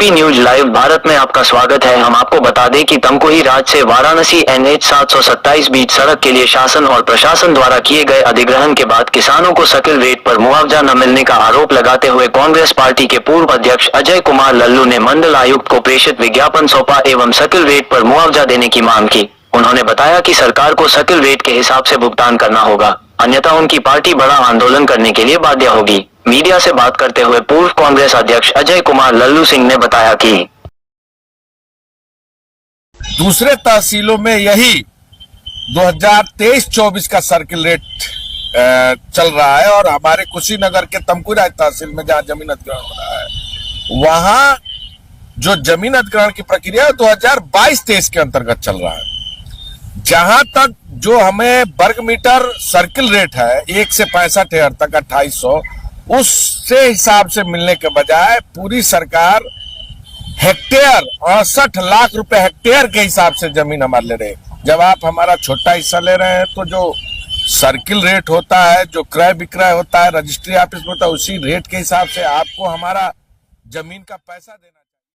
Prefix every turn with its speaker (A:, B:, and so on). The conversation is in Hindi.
A: एचपी न्यूज लाइव भारत में आपका स्वागत है। हम आपको बता दें कि तमकुही राज से वाराणसी एनएच 727 बीच सड़क के लिए शासन और प्रशासन द्वारा किए गए अधिग्रहण के बाद किसानों को सकल रेट पर मुआवजा न मिलने का आरोप लगाते हुए कांग्रेस पार्टी के पूर्व अध्यक्ष अजय कुमार लल्लू ने मंडल आयुक्त को प्रेषित विज्ञापन सौंपा एवं सकल रेट पर मुआवजा देने की मांग की। उन्होंने बताया कि सरकार को सकल रेट के हिसाब से भुगतान करना होगा, अन्यथा उनकी पार्टी बड़ा आंदोलन करने के लिए बाध्य होगी। मीडिया से बात करते हुए पूर्व कांग्रेस अध्यक्ष अजय कुमार लल्लू सिंह ने बताया कि
B: दूसरे तहसीलों में यही 2023-24 का सर्किल रेट चल रहा है और हमारे कुशीनगर के तमकुही तहसील में जहां जमीन अधिग्रहण हो रहा है वहां जो जमीन अधिग्रहण की प्रक्रिया 2022-23 के अंतर्गत चल रहा है। जहां तक जो हमें वर्ग मीटर सर्किल रेट है 1 से 65,000 तक 2800, उससे हिसाब से मिलने के बजाय पूरी सरकार हेक्टेयर 68 लाख रुपए हेक्टेयर के हिसाब से जमीन हमारे ले रहे। जब आप हमारा छोटा हिस्सा ले रहे हैं तो जो सर्किल रेट होता है, जो क्रय विक्रय होता है, रजिस्ट्री ऑफिस में होता है, उसी रेट के हिसाब से आपको हमारा जमीन का पैसा देना।